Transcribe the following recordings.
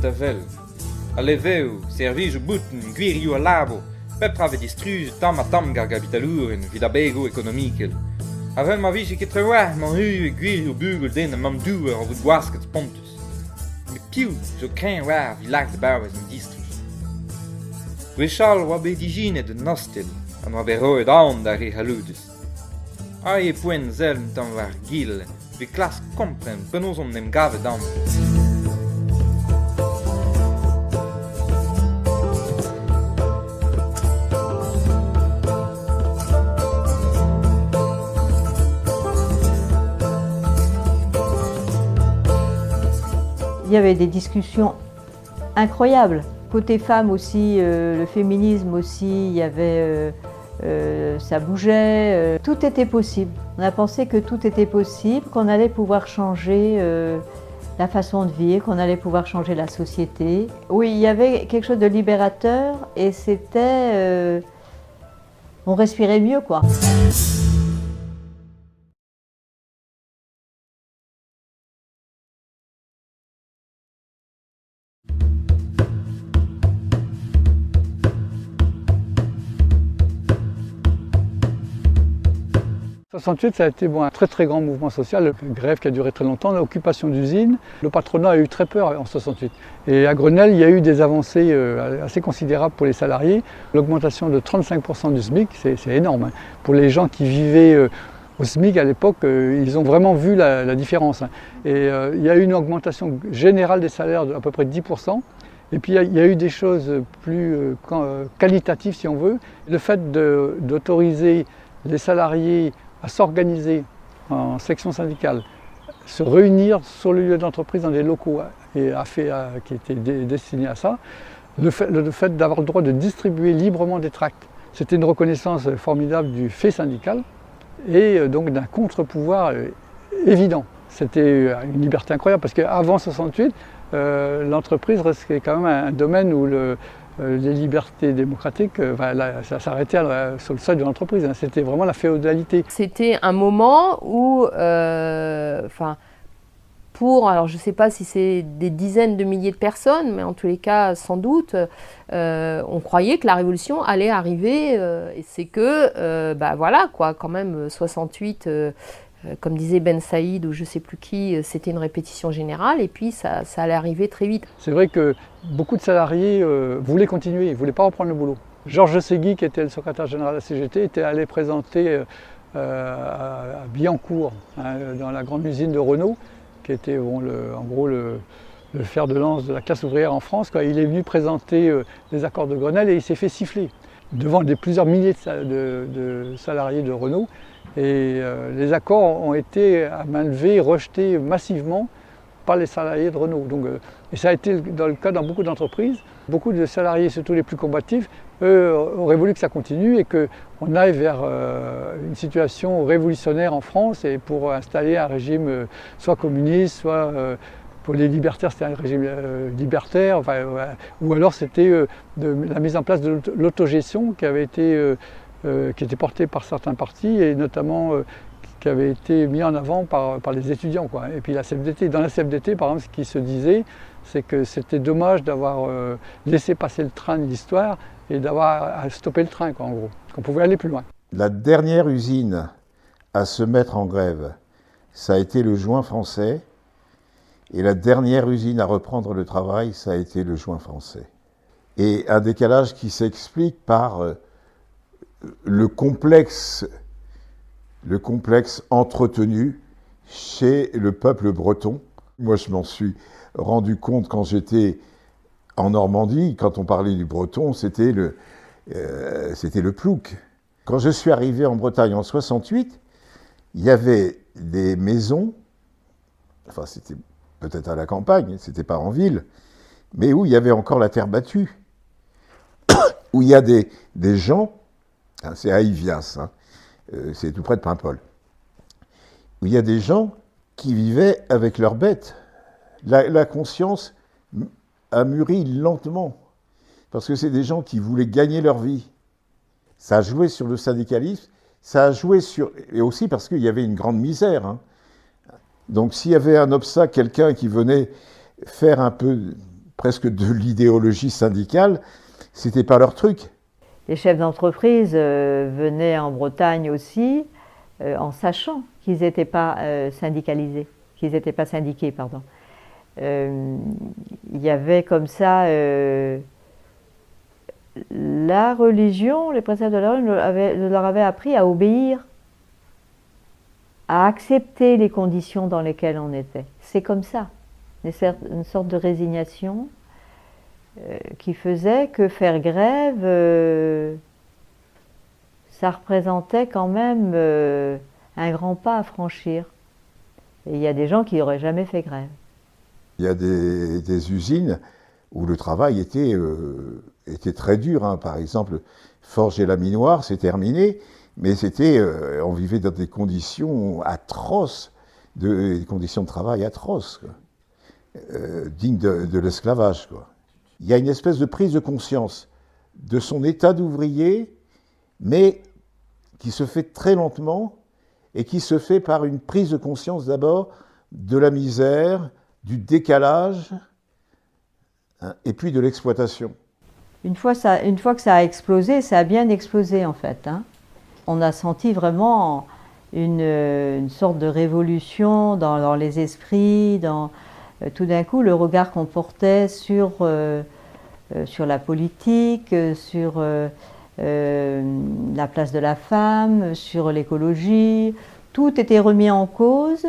da vel. A leveu, servijo buten, guirio a labo, pep prave distruse tam a tam gar gabitaluren, vid a bego ekonomikel. Avel ma vije ket trewah man hu e guirio bugel den a mam douer a vod gwasket pontus. Me piou, zo kren war vi lag de bauers en distrus. Wechal wa be digine de nostel, an wa be roed aon da re haludus. A e poen zelm tam war gil, vi klas kompren penos om nem gave dam. Il y avait des discussions incroyables. Côté femmes aussi, le féminisme aussi, il y avait, ça bougeait, tout était possible. On a pensé que tout était possible, qu'on allait pouvoir changer la façon de vivre, qu'on allait pouvoir changer la société. Oui, il y avait quelque chose de libérateur et c'était... on respirait mieux, quoi. En 68, ça a été un très très grand mouvement social, une grève qui a duré très longtemps, l'occupation d'usines. Le patronat a eu très peur en 68. Et à Grenelle, il y a eu des avancées assez considérables pour les salariés. L'augmentation de 35% du SMIC, c'est énorme. Pour les gens qui vivaient au SMIC à l'époque, ils ont vraiment vu la différence. Et il y a eu une augmentation générale des salaires d'à peu près 10%. Et puis il y a eu des choses plus qualitatives, si on veut. Le fait d'autoriser les salariés à s'organiser en section syndicale, se réunir sur le lieu d'entreprise dans des locaux qui étaient destinés à ça, le fait d'avoir le droit de distribuer librement des tracts, c'était une reconnaissance formidable du fait syndical et donc d'un contre-pouvoir évident. C'était une liberté incroyable parce qu'avant 68, l'entreprise restait quand même un domaine où les libertés démocratiques, ça s'arrêtait sur le seuil de l'entreprise. C'était vraiment la féodalité. C'était un moment où, alors je ne sais pas si c'est des dizaines de milliers de personnes, mais en tous les cas, sans doute, on croyait que la révolution allait arriver. Et c'est que, voilà, quoi, quand même, 68... comme disait Ben Saïd ou je ne sais plus qui, c'était une répétition générale et puis ça allait arriver très vite. C'est vrai que beaucoup de salariés voulaient continuer, ils ne voulaient pas reprendre le boulot. Georges Segui, qui était le secrétaire général de la CGT, était allé présenter à Billancourt, dans la grande usine de Renault, qui était en gros le fer de lance de la classe ouvrière en France. Il est venu présenter les accords de Grenelle et il s'est fait siffler devant plusieurs milliers de salariés de Renault. Et les accords ont été à main levée rejetés massivement par les salariés de Renault. Et ça a été le cas dans beaucoup d'entreprises. Beaucoup de salariés, surtout les plus combatifs, eux, auraient voulu que ça continue et qu'on aille vers une situation révolutionnaire en France et pour installer un régime soit communiste, soit pour les libertaires, c'était un régime libertaire, ou alors c'était la mise en place de l'autogestion qui était porté par certains partis et notamment qui avait été mis en avant par les étudiants. Et puis la CFDT, dans la CFDT par exemple, ce qui se disait, c'est que c'était dommage d'avoir laissé passer le train de l'histoire et d'avoir stoppé le train, en gros, qu'on pouvait aller plus loin. La dernière usine à se mettre en grève, ça a été le Joint français, et la dernière usine à reprendre le travail, ça a été le Joint français. Et un décalage qui s'explique par le complexe entretenu chez le peuple breton. Moi, je m'en suis rendu compte quand j'étais en Normandie, quand on parlait du breton, c'était le plouc. Quand je suis arrivé en Bretagne en 68, il y avait des maisons, enfin c'était peut-être à la campagne, c'était pas en ville, mais où il y avait encore la terre battue, où il y a des gens, c'est à Ivias, c'est tout près de Paimpol, où il y a des gens qui vivaient avec leurs bêtes. La conscience a mûri lentement, parce que c'est des gens qui voulaient gagner leur vie. Ça a joué sur le syndicalisme, ça a joué sur... Et aussi parce qu'il y avait une grande misère. Donc s'il y avait un obstacle, quelqu'un qui venait faire un peu presque de l'idéologie syndicale, c'était pas leur truc. Les chefs d'entreprise venaient en Bretagne aussi en sachant qu'ils n'étaient pas syndicalisés, qu'ils n'étaient pas syndiqués, pardon. Il y avait comme ça la religion, les préceptes de la religion leur avaient appris à obéir, à accepter les conditions dans lesquelles on était. C'est comme ça, une sorte de résignation qui faisait que faire grève, ça représentait quand même un grand pas à franchir. Et il y a des gens qui n'auraient jamais fait grève. Il y a des usines où le travail était très dur, hein. Par exemple, Forges et Laminoir, c'est terminé, mais on vivait dans des conditions atroces, des conditions de travail atroces, quoi. Dignes de l'esclavage, quoi. Il y a une espèce de prise de conscience de son état d'ouvrier, mais qui se fait très lentement et qui se fait par une prise de conscience d'abord de la misère, du décalage, hein, et puis de l'exploitation. Une fois que ça a explosé, ça a bien explosé en fait, hein. On a senti vraiment une sorte de révolution dans les esprits, tout d'un coup le regard qu'on portait sur la politique, sur la place de la femme, sur l'écologie, tout était remis en cause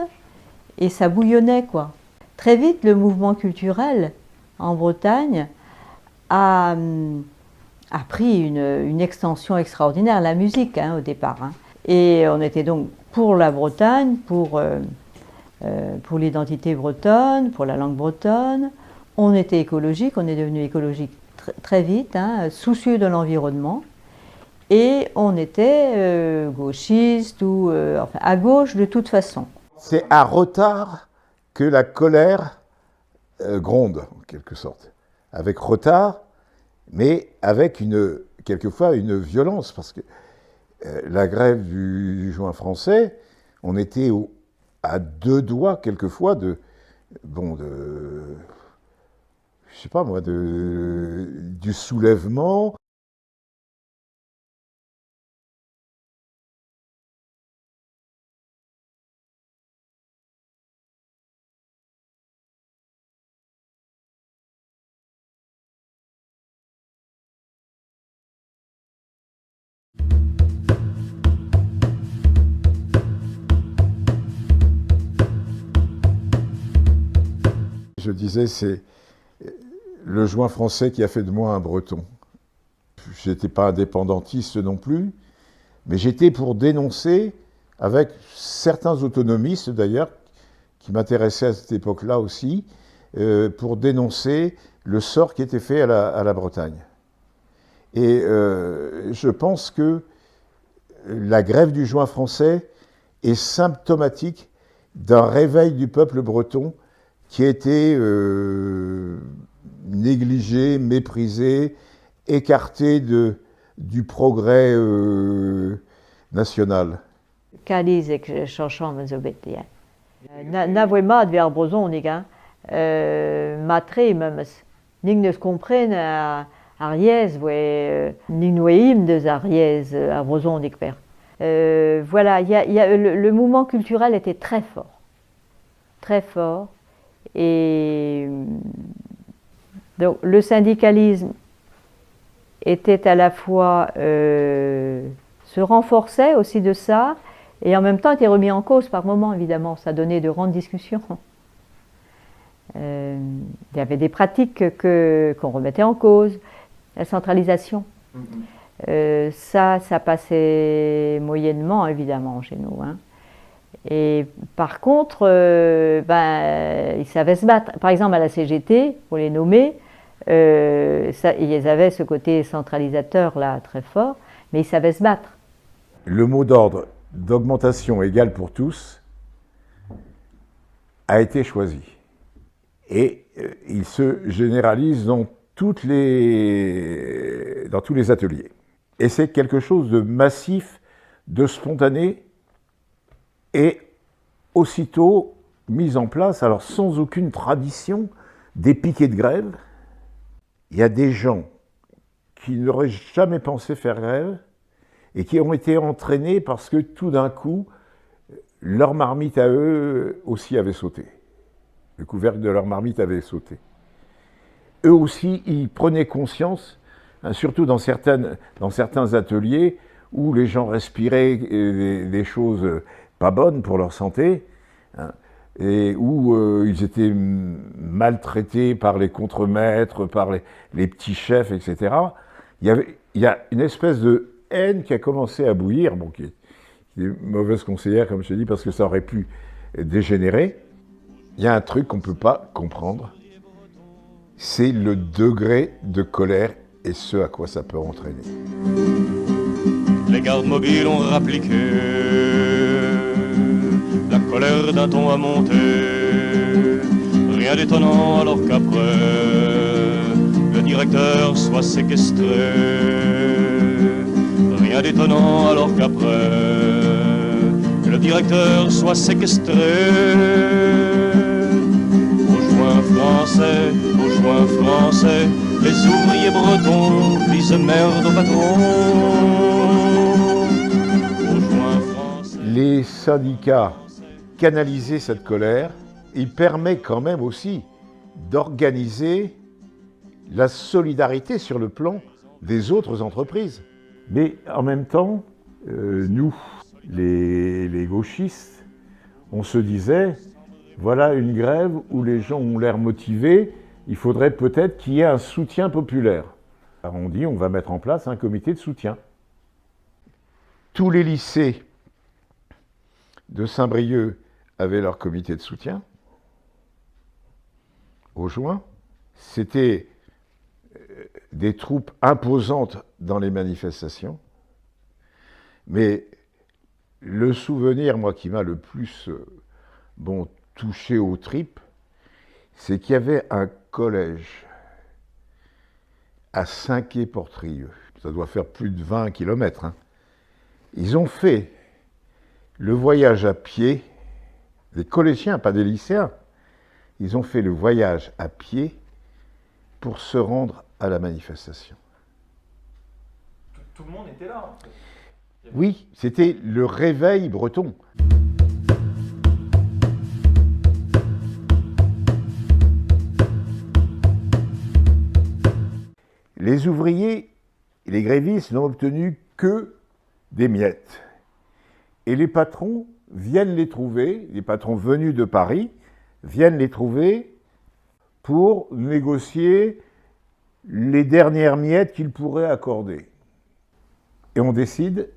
et ça bouillonnait, quoi. Très vite, le mouvement culturel en Bretagne a pris une extension extraordinaire, la musique, hein, au départ, hein. Et on était donc pour la Bretagne, pour l'identité bretonne, pour la langue bretonne. On était écologique, on est devenu écologique très vite, hein, soucieux de l'environnement. Et on était gauchiste ou enfin, à gauche de toute façon. C'est à retard que la colère gronde, en quelque sorte. Avec retard, mais avec quelquefois une violence, parce que la grève du juin français, on était à deux doigts, quelquefois, je sais pas moi, du soulèvement. Je disais, c'est le juin français qui a fait de moi un Breton. Je n'étais pas indépendantiste non plus, mais j'étais pour dénoncer, avec certains autonomistes d'ailleurs, qui m'intéressaient à cette époque-là aussi, pour dénoncer le sort qui était fait à la Bretagne. Et je pense que la grève du juin français est symptomatique d'un réveil du peuple breton qui a été négligé, méprisé, écarté du progrès national. Kalizek chacham zobetien. Navoema de Verbrozonig, matre memes. Ning comprenne à Ariès, ning noeim de Ariès à Brozonig per. Voilà, le mouvement culturel était très fort. Très fort. Et donc le syndicalisme était à la fois se renforçait aussi de ça et en même temps était remis en cause par moments, évidemment. Ça donnait de grandes discussions. Il y avait des pratiques qu'on remettait en cause, la centralisation. Ça passait moyennement, évidemment, chez nous, hein. Et par contre, ils savaient se battre. Par exemple, à la CGT, pour les nommer, ils avaient ce côté centralisateur là très fort, mais ils savaient se battre. Le mot d'ordre d'augmentation égale pour tous a été choisi. Et il se généralise dans tous les ateliers. Et c'est quelque chose de massif, de spontané, et aussitôt mis en place, alors sans aucune tradition, des piquets de grève, il y a des gens qui n'auraient jamais pensé faire grève et qui ont été entraînés parce que tout d'un coup, leur marmite à eux aussi avait sauté. Le couvercle de leur marmite avait sauté. Eux aussi, ils prenaient conscience, hein, surtout dans certains ateliers où les gens respiraient des choses pas bonnes pour leur santé, hein, et où ils étaient maltraités par les contremaîtres, par les petits chefs, etc. Il y a une espèce de haine qui a commencé à bouillir, bon, qui est mauvaise conseillère, comme je t'ai dit, parce que ça aurait pu dégénérer. Il y a un truc qu'on ne peut pas comprendre, c'est le degré de colère et ce à quoi ça peut entraîner. Les gardes mobiles ont rappliqué, la colère d'un ton a monté. Rien d'étonnant alors qu'après, le directeur soit séquestré. Rien d'étonnant alors qu'après, le directeur soit séquestré. Aux joints français, les ouvriers bretons disent merde au patron. Aux joints français. Les syndicats canalisaient cette colère. Il permet quand même aussi d'organiser la solidarité sur le plan des autres entreprises. Mais en même temps, nous, les gauchistes, on se disait, voilà une grève où les gens ont l'air motivés, il faudrait peut-être qu'il y ait un soutien populaire. Alors on dit, on va mettre en place un comité de soutien. Tous les lycées de Saint-Brieuc avaient leur comité de soutien. Au juin, c'était des troupes imposantes dans les manifestations. Mais le souvenir, moi, qui m'a le plus touché aux tripes, c'est qu'il y avait un collège à Saint-Quay-Portrieux. Ça doit faire plus de 20 kilomètres. Hein. Ils ont fait le voyage à pied, des collégiens, pas des lycéens. Ils ont fait le voyage à pied pour se rendre à la manifestation. Tout le monde était là, en fait. Oui, c'était le réveil breton. Les ouvriers et les grévistes n'ont obtenu que des miettes. Et les patrons viennent les trouver, les patrons venus de Paris, viennent les trouver pour négocier les dernières miettes qu'ils pourraient accorder. Et on décide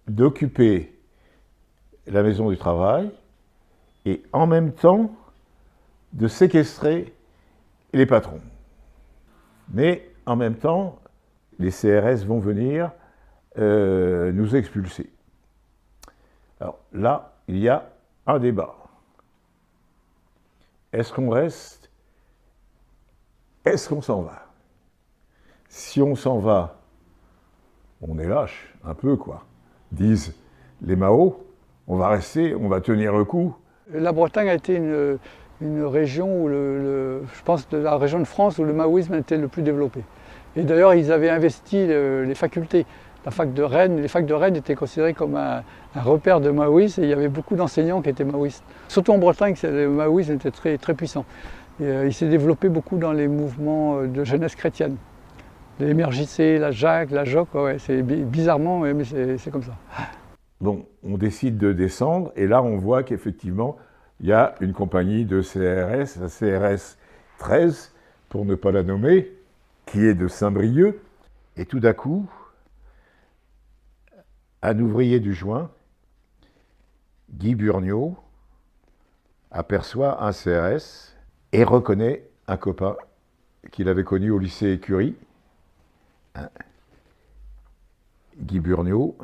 d'occuper la maison du travail et en même temps de séquestrer les patrons. Mais en même temps, les CRS vont venir nous expulser. Alors là, il y a un débat. Est-ce qu'on reste? Est-ce qu'on s'en va? Si on s'en va, on est lâche, un peu quoi. Disent les Mao, on va rester, on va tenir le coup. La Bretagne a été une région où je pense de la région de France où le maoïsme était le plus développé. Et d'ailleurs, ils avaient investi les facultés. La fac de Rennes, les facs de Rennes étaient considérées comme un repère de maoïsme et il y avait beaucoup d'enseignants qui étaient maoïstes. Surtout en Bretagne, le maoïsme était très, très puissant. Et, il s'est développé beaucoup dans les mouvements de jeunesse chrétienne. Les MRJC, la JAC, la JOC, ouais, c'est bizarrement, mais c'est comme ça. Bon, on décide de descendre et là on voit qu'effectivement, il y a une compagnie de CRS, la CRS 13, pour ne pas la nommer, qui est de Saint-Brieuc. Et tout d'un coup, un ouvrier du joint, Guy Burniot, aperçoit un CRS et reconnaît un copain qu'il avait connu au lycée Écurie. Guy Burniot,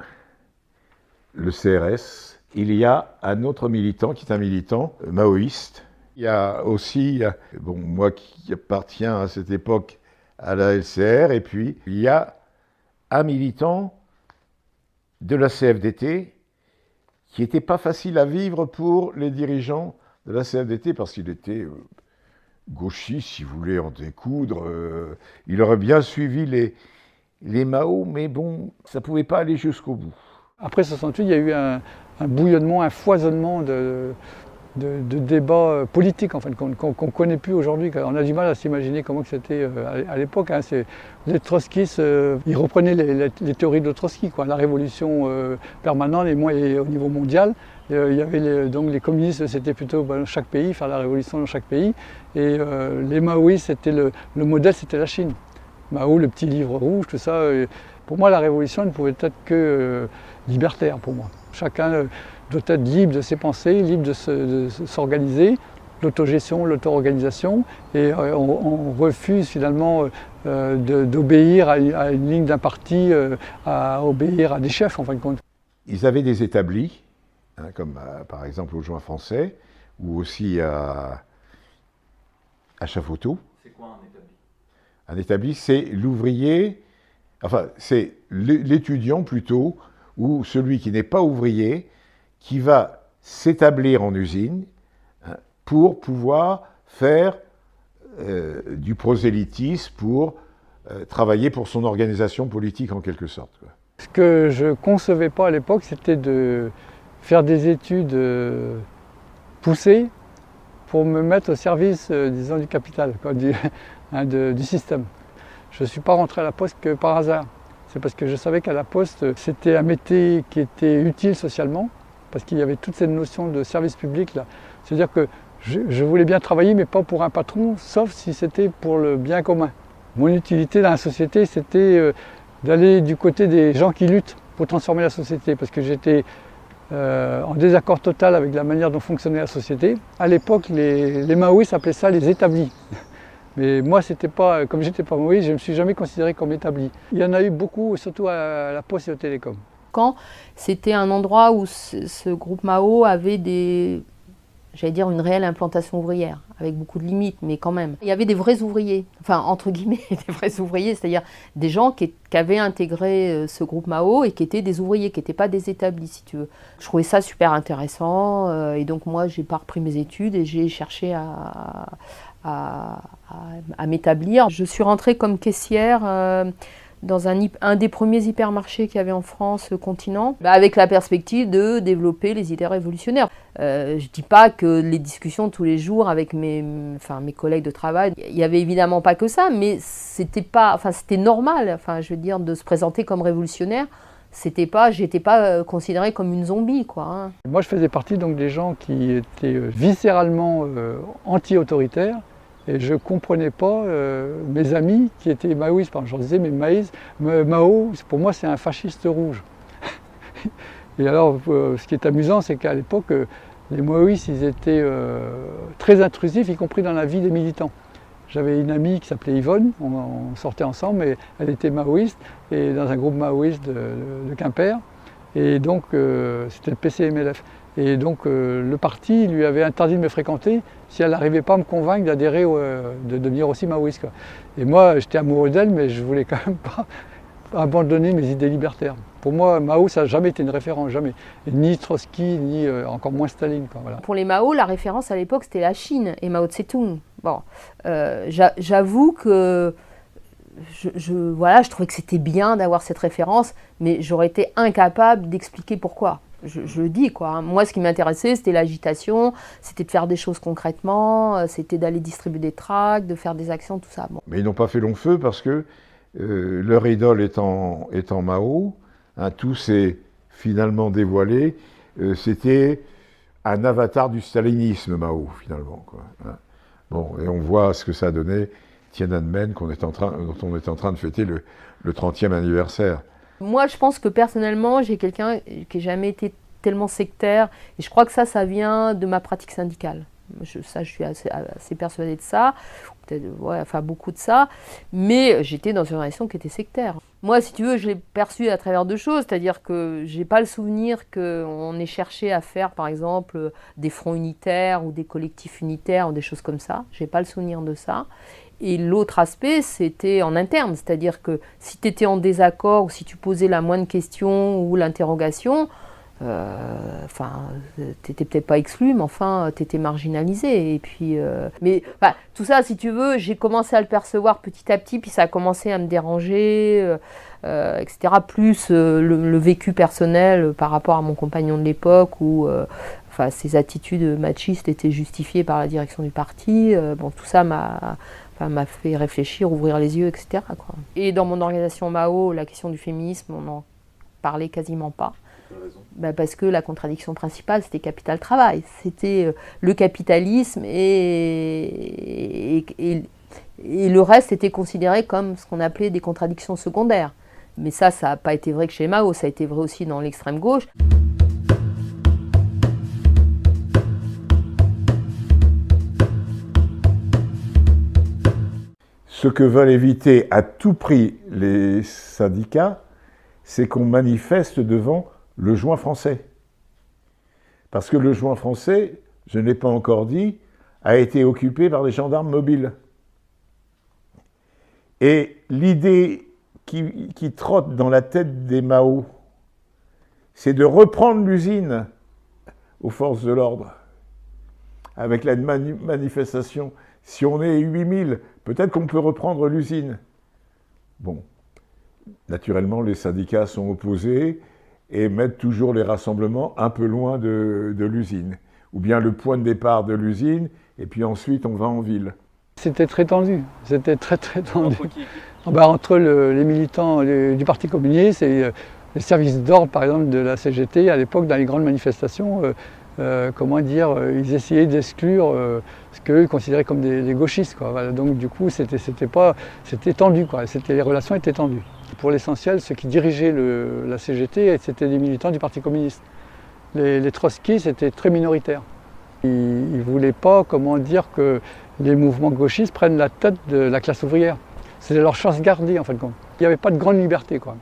le CRS. Il y a un autre militant qui est un militant maoïste. Il y a aussi, moi qui appartiens à cette époque à la LCR, et puis il y a un militant de la CFDT qui n'était pas facile à vivre pour les dirigeants de la CFDT parce qu'il était gauchiste, si vous voulez en découdre. Il aurait bien suivi les Mao, mais bon, ça ne pouvait pas aller jusqu'au bout. Après 68, il y a eu un bouillonnement, un foisonnement de débats politiques en fait, qu'on ne connaît plus aujourd'hui. On a du mal à s'imaginer comment c'était à l'époque. Hein. Les trotskistes, ils reprenaient les théories de Trotsky, quoi. La révolution permanente et au niveau mondial. Il y avait donc les communistes, c'était plutôt dans chaque pays, faire la révolution dans chaque pays. Et les maoïstes, c'était le modèle, c'était la Chine. Mao, le petit livre rouge, tout ça. Pour moi, la révolution ne pouvait être que libertaire pour moi. Chacun doit être libre de ses pensées, libre de s'organiser, l'autogestion, l'auto-organisation, et on refuse finalement d'obéir à une ligne d'un parti, à obéir à des chefs en fin de compte. Ils avaient des établis, hein, comme par exemple au Joint français, ou aussi à Chafauteau. C'est quoi un établi? Un établi, c'est l'ouvrier, enfin c'est l'étudiant plutôt, ou celui qui n'est pas ouvrier, qui va s'établir en usine, hein, pour pouvoir faire du prosélytisme, pour travailler pour son organisation politique en quelque sorte, quoi. Ce que je ne concevais pas à l'époque, c'était de faire des études poussées pour me mettre au service, disons, du capital, quoi, du système. Je ne suis pas rentré à la Poste que par hasard. C'est parce que je savais qu'à la Poste, c'était un métier qui était utile socialement, parce qu'il y avait toute cette notion de service public là. C'est-à-dire que je voulais bien travailler, mais pas pour un patron, sauf si c'était pour le bien commun. Mon utilité dans la société, c'était d'aller du côté des gens qui luttent pour transformer la société, parce que j'étais en désaccord total avec la manière dont fonctionnait la société. À l'époque, les maoïstes appelaient ça les établis. Mais moi, c'était pas, comme j'étais pas maoïste, je ne me suis jamais considéré comme établi. Il y en a eu beaucoup, surtout à la Poste et au Télécom. Quand c'était un endroit où ce groupe Mao avait j'allais dire une réelle implantation ouvrière, avec beaucoup de limites, mais quand même. Il y avait des vrais ouvriers, enfin entre guillemets des vrais ouvriers, c'est-à-dire des gens qui avaient intégré ce groupe Mao et qui étaient des ouvriers, qui n'étaient pas des établis, si tu veux. Je trouvais ça super intéressant, et donc moi j'ai pas repris mes études et j'ai cherché à m'établir. Je suis rentrée comme caissière dans un des premiers hypermarchés qu'il y avait en France, Continent, avec la perspective de développer les idées révolutionnaires. Je ne dis pas que les discussions tous les jours avec mes collègues de travail, il n'y avait évidemment pas que ça, mais c'était normal, je veux dire, de se présenter comme révolutionnaire. J'étais pas considérée comme une zombie, quoi, hein. Moi, je faisais partie donc des gens qui étaient viscéralement anti-autoritaires. Et je ne comprenais pas mes amis qui étaient maoïstes. Je leur disais, mais Mao, pour moi, c'est un fasciste rouge. Et alors, ce qui est amusant, c'est qu'à l'époque, les maoïstes, ils étaient très intrusifs, y compris dans la vie des militants. J'avais une amie qui s'appelait Yvonne, on sortait ensemble, et elle était maoïste, et dans un groupe maoïste de Quimper. Et donc, c'était le PCMLF. Et donc le parti lui avait interdit de me fréquenter si elle n'arrivait pas à me convaincre d'adhérer, de devenir aussi maoïste, quoi. Et moi, j'étais amoureux d'elle, mais je ne voulais quand même pas abandonner mes idées libertaires. Pour moi, Mao, ça n'a jamais été une référence, jamais. Et ni Trotsky, ni encore moins Staline, quoi, voilà. Pour les Mao, la référence à l'époque, c'était la Chine et Mao Tse-tung. Bon, j'avoue que je trouvais que c'était bien d'avoir cette référence, mais j'aurais été incapable d'expliquer pourquoi. Je le dis, quoi. Moi, ce qui m'intéressait, c'était l'agitation, c'était de faire des choses concrètement, c'était d'aller distribuer des tracts, de faire des actions, tout ça. Bon. Mais ils n'ont pas fait long feu parce que leur idole étant Mao, hein, tout s'est finalement dévoilé. C'était un avatar du stalinisme, Mao, finalement, quoi, hein. Bon, et on voit ce que ça a donné Tiananmen, dont on est en train de fêter le 30e anniversaire. Moi, je pense que personnellement, j'ai quelqu'un qui n'a jamais été tellement sectaire. Et je crois que ça vient de ma pratique syndicale. Je suis assez persuadée de ça. Peut-être, beaucoup de ça. Mais j'étais dans une relation qui était sectaire. Moi, si tu veux, je l'ai perçu à travers deux choses. C'est-à-dire que je n'ai pas le souvenir qu'on ait cherché à faire, par exemple, des fronts unitaires ou des collectifs unitaires ou des choses comme ça. Je n'ai pas le souvenir de ça. Et l'autre aspect, c'était en interne, c'est-à-dire que si tu étais en désaccord ou si tu posais la moindre question ou l'interrogation, t'étais peut-être pas exclu, mais enfin, t'étais marginalisé. Et puis, tout ça, si tu veux, j'ai commencé à le percevoir petit à petit, puis ça a commencé à me déranger, etc. Plus le vécu personnel par rapport à mon compagnon de l'époque, où ses attitudes machistes étaient justifiées par la direction du parti. Tout ça m'a fait réfléchir, ouvrir les yeux, etc., quoi. Et dans mon organisation Mao, la question du féminisme, on n'en parlait quasiment pas. Parce que la contradiction principale, c'était capital-travail. C'était le capitalisme et le reste était considéré comme ce qu'on appelait des contradictions secondaires. Mais ça n'a pas été vrai que chez Mao, ça a été vrai aussi dans l'extrême gauche. Ce que veulent éviter à tout prix les syndicats, c'est qu'on manifeste devant le joint français. Parce que le joint français, je ne l'ai pas encore dit, a été occupé par des gendarmes mobiles. Et l'idée qui trotte dans la tête des Mao, c'est de reprendre l'usine aux forces de l'ordre. Avec la manifestation, si on est 8000, peut-être qu'on peut reprendre l'usine. Bon, naturellement, les syndicats sont opposés et mettent toujours les rassemblements un peu loin de l'usine. Ou bien le point de départ de l'usine, et puis ensuite on va en ville. C'était très tendu, c'était très tendu. Entre les militants du Parti communiste et les services d'ordre, par exemple, de la CGT, à l'époque, dans les grandes manifestations, ils essayaient d'exclure ce qu'eux considéraient comme des gauchistes, quoi. Voilà, donc du coup, c'était tendu, quoi. Les relations étaient tendues. Pour l'essentiel, ceux qui dirigeaient la CGT, c'était des militants du Parti communiste. Les trotskistes étaient très minoritaires. Ils ne voulaient pas, que les mouvements gauchistes prennent la tête de la classe ouvrière. C'était leur chasse gardée, en fin de compte. Il n'y avait pas de grande liberté, quoi.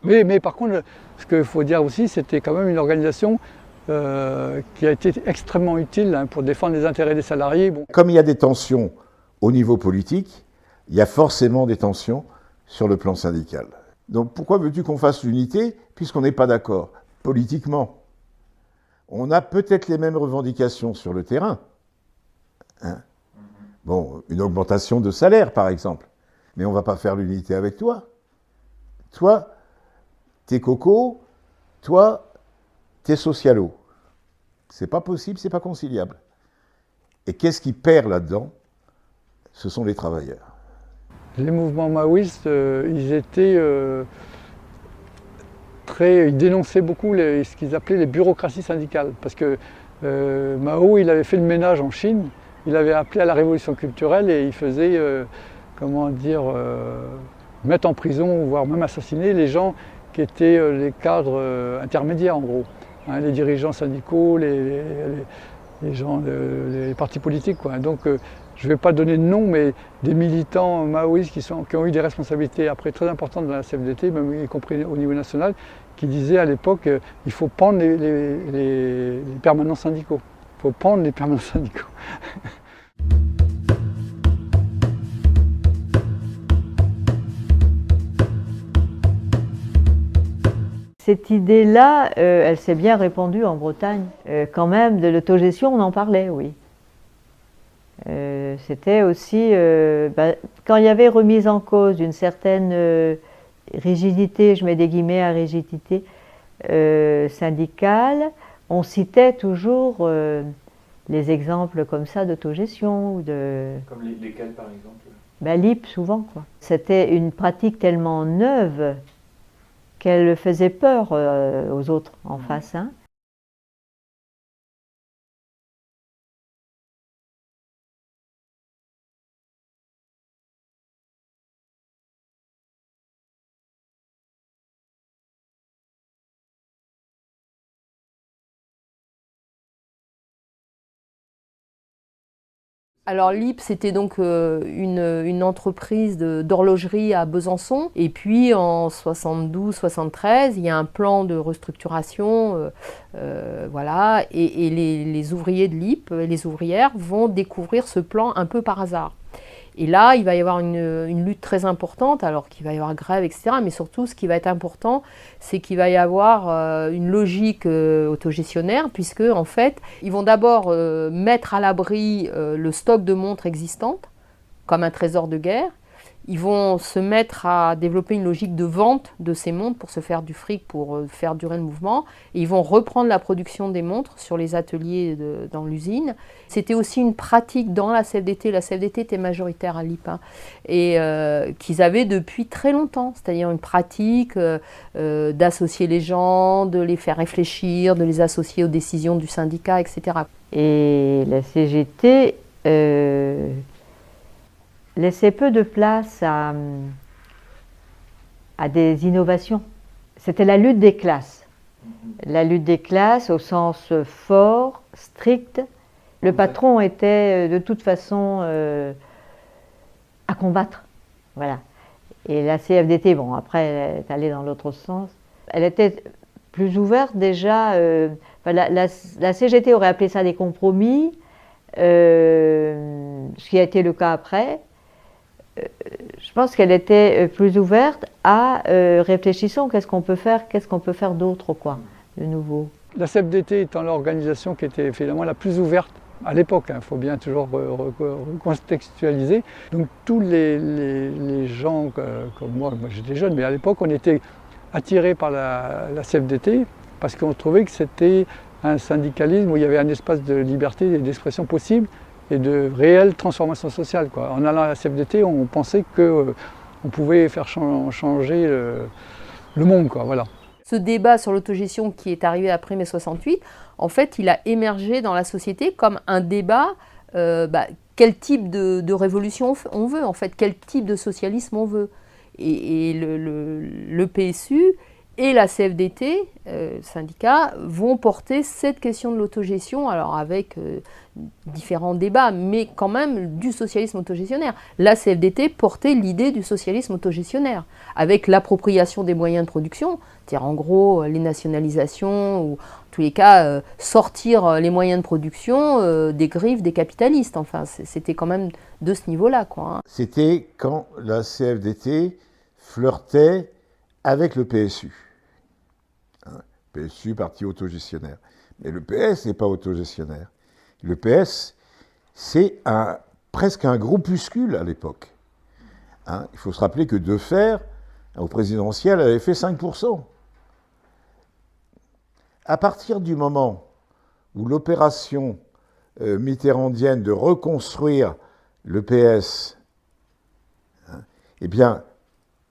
Mais par contre, ce qu'il faut dire aussi, c'était quand même une organisation qui a été extrêmement utile pour défendre les intérêts des salariés. Bon. Comme il y a des tensions au niveau politique, il y a forcément des tensions sur le plan syndical. Donc pourquoi veux-tu qu'on fasse l'unité puisqu'on n'est pas d'accord politiquement? On a peut-être les mêmes revendications sur le terrain. Bon, une augmentation de salaire par exemple. Mais on ne va pas faire l'unité avec toi. Toi, t'es coco, toi, t'es socialo. C'est pas possible, c'est pas conciliable. Et qu'est-ce qui perd là-dedans? Ce sont les travailleurs. Les mouvements maoïstes, ils dénonçaient beaucoup ce qu'ils appelaient les bureaucraties syndicales. Parce que Mao, il avait fait le ménage en Chine, il avait appelé à la révolution culturelle et il faisait, mettre en prison, voire même assassiner les gens qui étaient les cadres intermédiaires, en gros. Les dirigeants syndicaux, les partis politiques, quoi. Donc, je ne vais pas donner de nom, mais des militants maoïstes qui ont eu des responsabilités après très importantes dans la CFDT, même y compris au niveau national, qui disaient à l'époque il faut prendre les permanents syndicaux. Il faut prendre les permanents syndicaux. Cette idée-là, elle s'est bien répandue en Bretagne. Quand même, de l'autogestion, on en parlait, oui. C'était aussi, quand il y avait remise en cause d'une certaine rigidité, je mets des guillemets à rigidité, syndicale, on citait toujours les exemples comme ça d'autogestion. Comme lesquels par exemple? L'IP souvent, quoi. C'était une pratique tellement neuve qu'elle faisait peur aux autres en face. Alors l'IP, c'était donc une entreprise d'horlogerie à Besançon. Et puis en 72-73, il y a un plan de restructuration, voilà, et les ouvriers de l'IP, les ouvrières, vont découvrir ce plan un peu par hasard. Et là, il va y avoir une lutte très importante, alors qu'il va y avoir grève, etc. Mais surtout, ce qui va être important, c'est qu'il va y avoir une logique autogestionnaire, puisque en fait, ils vont d'abord mettre à l'abri le stock de montres existantes, comme un trésor de guerre. Ils vont se mettre à développer une logique de vente de ces montres pour se faire du fric, pour faire durer le mouvement. Et ils vont reprendre la production des montres sur les ateliers dans l'usine. C'était aussi une pratique dans la CFDT. La CFDT était majoritaire à LIP, et qu'ils avaient depuis très longtemps. C'est-à-dire une pratique d'associer les gens, de les faire réfléchir, de les associer aux décisions du syndicat, etc. Et la CGT laissait peu de place à des innovations. C'était la lutte des classes. La lutte des classes au sens fort, strict. Le patron était de toute façon à combattre. Voilà. Et la CFDT, bon, après, elle est allée dans l'autre sens. Elle était plus ouverte déjà. La CGT aurait appelé ça des compromis, ce qui a été le cas après. Je pense qu'elle était plus ouverte à réfléchissons, qu'est-ce qu'on peut faire d'autre, quoi, de nouveau. La CFDT étant l'organisation qui était finalement la plus ouverte à l'époque, il faut bien toujours recontextualiser. Donc tous les gens comme moi j'étais jeune, mais à l'époque on était attirés par la CFDT parce qu'on trouvait que c'était un syndicalisme où il y avait un espace de liberté et d'expression possible et de réelle transformation sociale, quoi. En allant à la CFDT, on pensait qu'on pouvait faire changer le monde, quoi, voilà. Ce débat sur l'autogestion qui est arrivé après mai 68, en fait, il a émergé dans la société comme un débat, quel type de révolution on veut, en fait, quel type de socialisme on veut. Et le PSU et la CFDT, syndicat, vont porter cette question de l'autogestion, alors avec différents débats, mais quand même du socialisme autogestionnaire. La CFDT portait l'idée du socialisme autogestionnaire, avec l'appropriation des moyens de production, c'est-à-dire en gros les nationalisations, ou en tous les cas sortir les moyens de production des griffes des capitalistes. Enfin, c'était quand même de ce niveau-là, quoi. C'était quand la CFDT flirtait avec le PSU. PSU, parti autogestionnaire. Mais le PS n'est pas autogestionnaire. Le PS, c'est presque un groupuscule à l'époque. Il faut se rappeler que Defferre, au présidentiel, avait fait 5%. À partir du moment où l'opération mitterrandienne de reconstruire le PS, eh bien,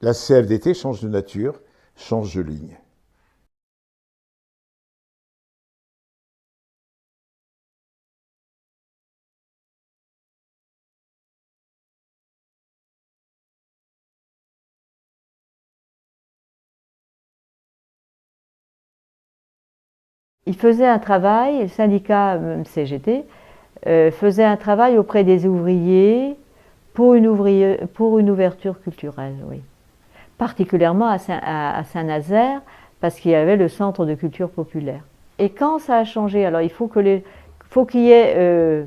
la CFDT change de nature, change de ligne. Il faisait un travail, le syndicat CGT, faisait un travail auprès des ouvriers pour une ouverture culturelle, oui. Particulièrement à Saint-Nazaire, parce qu'il y avait le centre de culture populaire. Et quand ça a changé, alors il faut qu'il y ait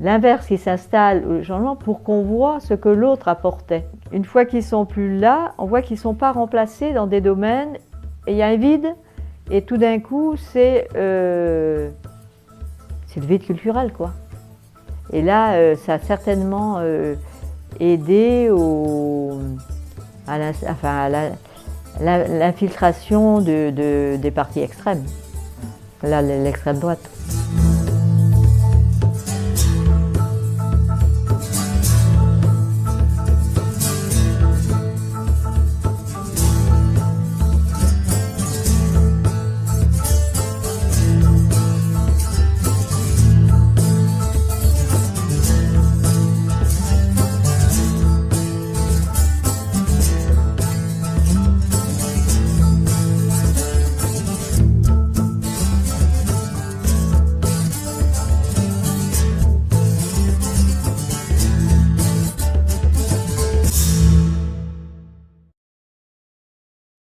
l'inverse qui s'installe, le changement, pour qu'on voit ce que l'autre apportait. Une fois qu'ils ne sont plus là, on voit qu'ils ne sont pas remplacés dans des domaines, et il y a un vide. Et tout d'un coup, c'est le vide culturel, quoi. Et là, ça a certainement aidé à l'infiltration des partis extrêmes, là, l'extrême droite.